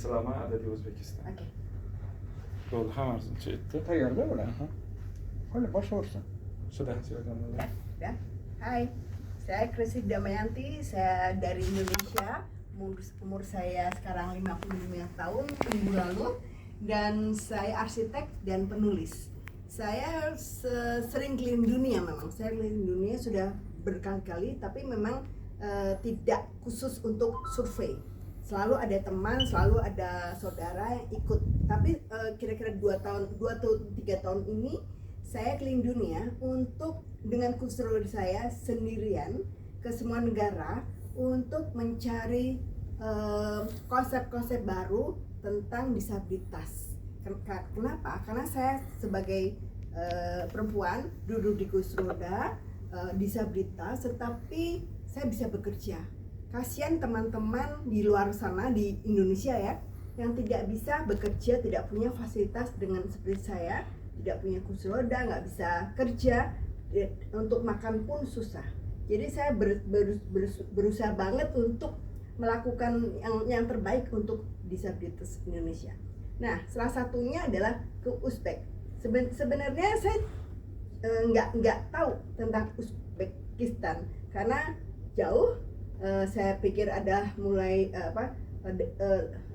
selama ada di Uzbekistan. Oke. Kalau hamar itu Tayar da udah. Oleh başvursun. sudah silakan. Ya. Hai, saya Krisy Damayanti, saya dari Indonesia. Umur saya sekarang 55 tahun minggu lalu, dan saya arsitek dan penulis. Saya sering keliling dunia, memang saya keliling dunia sudah berkali-kali, tapi memang tidak khusus untuk survei. Selalu ada teman, selalu ada saudara yang ikut. Tapi kira-kira 2 atau 3 tahun ini saya keliling dunia untuk dengan kursus saya sendirian ke semua negara untuk mencari konsep-konsep baru tentang disabilitas. Kenapa? Karena saya sebagai perempuan duduk di kursi roda, disabilitas, tetapi saya bisa bekerja. Kasihan teman-teman di luar sana di Indonesia ya, yang tidak bisa bekerja, tidak punya fasilitas dengan seperti saya, tidak punya kursi roda, nggak bisa kerja, untuk makan pun susah. Jadi saya berusaha banget untuk melakukan yang terbaik untuk disabilitas Indonesia. Nah, salah satunya adalah ke Uzbek. Sebenarnya saya nggak tahu tentang Uzbekistan karena jauh. Saya pikir ada mulai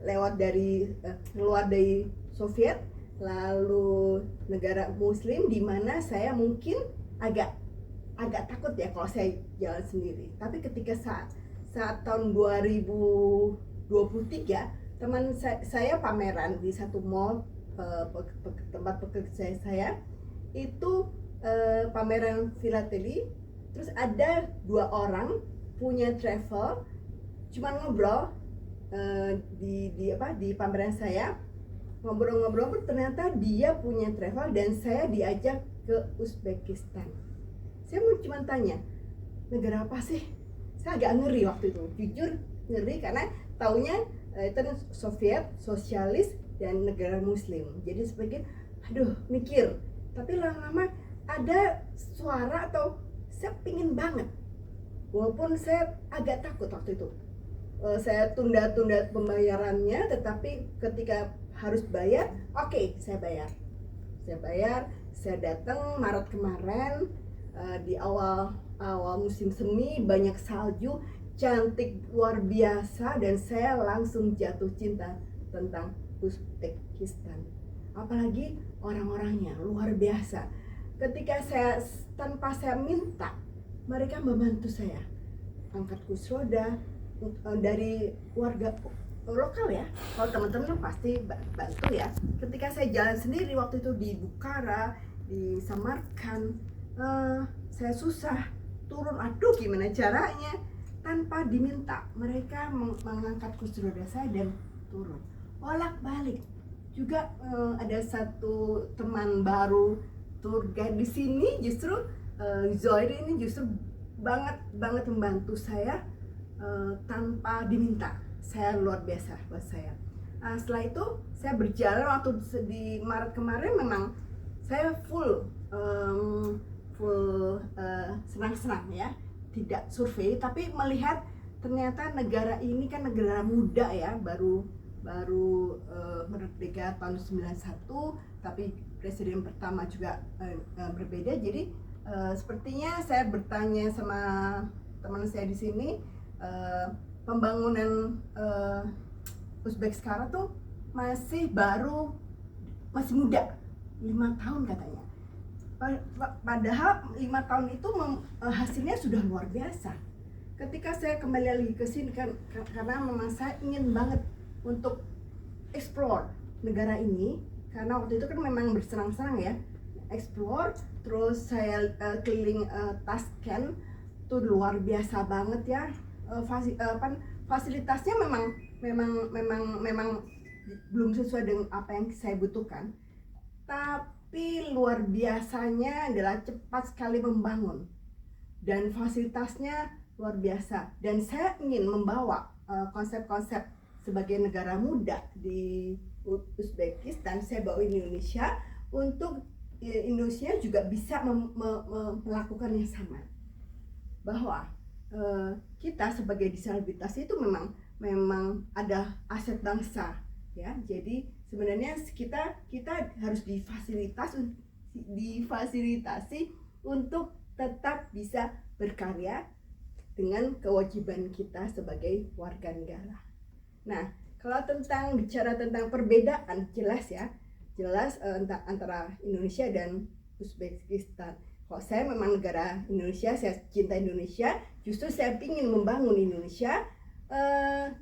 lewat dari keluar dari Soviet, lalu negara Muslim, di mana saya mungkin agak takut ya kalau saya jalan sendiri. Tapi ketika saat tahun 2023 teman saya pameran di satu mall, tempat pekerja saya itu pameran filateli, terus ada 2 orang punya travel, cuman ngobrol di pameran saya, ngobrol-ngobrol, ternyata dia punya travel dan saya diajak ke Uzbekistan. Saya mau cuma tanya, negara apa sih? Saya agak ngeri waktu itu, jujur ngeri, karena taunya itu Soviet, sosialis, dan negara Muslim. Jadi sebagai, aduh, mikir. Tapi lama-lama ada suara atau saya pingin banget. Walaupun saya agak takut waktu itu. Saya tunda-tunda pembayarannya, tetapi ketika harus bayar, oke, saya bayar. Saya datang Maret kemarin, di awal musim semi, banyak salju, cantik luar biasa, dan saya langsung jatuh cinta tentang Uzbekistan. Apalagi orang-orangnya luar biasa. Ketika tanpa saya minta, mereka membantu saya angkat kursi roda, dari warga lokal ya. Kalau teman-teman pasti bantu ya. Ketika saya jalan sendiri waktu itu di Bukhara, di Samarkand, saya susah turun, aduh gimana caranya, tanpa diminta mereka mengangkat kursi roda saya dan turun. Bolak-balik juga. Ada satu teman baru tour guide di sini, justru Zoiri ini justru banget membantu saya tanpa diminta. Saya luar biasa buat saya. Setelah itu saya berjalan waktu di Maret kemarin, memang saya full senang-senang ya, tidak survei, tapi melihat ternyata negara ini kan negara muda ya, baru merdeka tahun 91, tapi presiden pertama juga berbeda. Jadi sepertinya saya bertanya sama teman saya di sini, pembangunan Uzbek sekarang tuh masih muda, 5 tahun katanya. Padahal 5 tahun itu hasilnya sudah luar biasa. Ketika saya kembali lagi ke sini karena memang saya ingin banget untuk explore negara ini, karena waktu itu kan memang bersenang-senang ya, explore. Terus saya keliling Tashkent, tuh luar biasa banget ya. Fasilitasnya memang belum sesuai dengan apa yang saya butuhkan, tapi luar biasanya adalah cepat sekali membangun dan fasilitasnya luar biasa. Dan saya ingin membawa konsep-konsep sebagai negara muda di Uzbekistan, saya bawa Indonesia, untuk Indonesia juga bisa melakukan yang sama, bahwa kita sebagai disabilitas itu memang ada aset bangsa, ya. Jadi sebenarnya kita harus difasilitasi untuk tetap bisa berkarya dengan kewajiban kita sebagai warga negara. Nah, kalau bicara tentang perbedaan, jelas antara Indonesia dan Uzbekistan. Kalau saya memang negara Indonesia, saya cinta Indonesia, justru saya ingin membangun Indonesia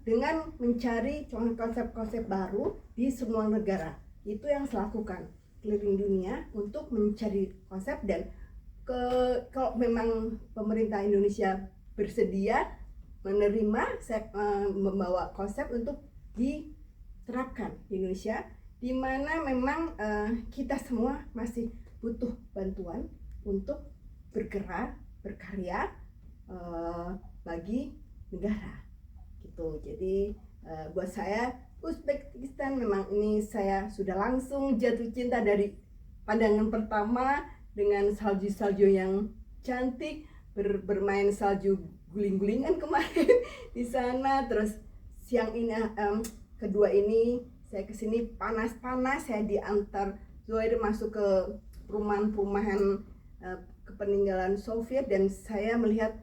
dengan mencari konsep-konsep baru di semua negara. Itu yang saya lakukan, keliling dunia untuk mencari konsep, dan kalau memang pemerintah Indonesia bersedia menerima, saya membawa konsep untuk diterapkan di Indonesia, di mana memang kita semua masih butuh bantuan untuk bergerak, berkarya bagi negara gitu. Jadi buat saya Uzbekistan memang ini saya sudah langsung jatuh cinta dari pandangan pertama, dengan salju-salju yang cantik, bermain salju guling-gulingan kemarin di sana. Terus siang ini kedua ini saya kesini panas-panas, saya diantar Zohir masuk ke perumahan kepeninggalan Soviet, dan saya melihat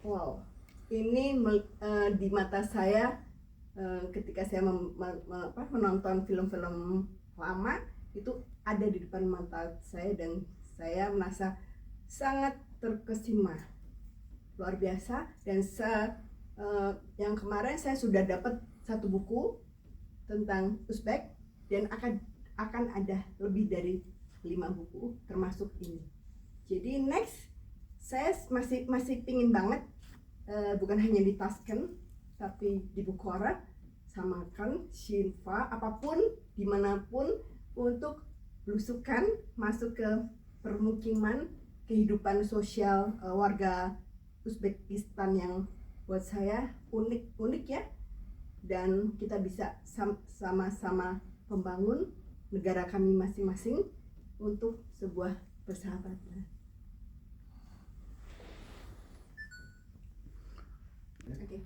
wow, ini di mata saya ketika saya menonton film-film lama itu ada di depan mata saya, dan saya merasa sangat terkesima, luar biasa. Dan yang kemarin saya sudah dapat satu buku tentang Uzbek, dan akan ada lebih dari 5 buku termasuk ini. Jadi next saya masih pingin banget, bukan hanya di Tashkent tapi di Bukhara, Samarkand, Shinfa, apapun dimanapun, untuk belusukan masuk ke permukiman kehidupan sosial warga Uzbekistan yang buat saya unik ya, dan kita bisa sama-sama membangun negara kami masing-masing untuk sebuah persahabatan. Oke.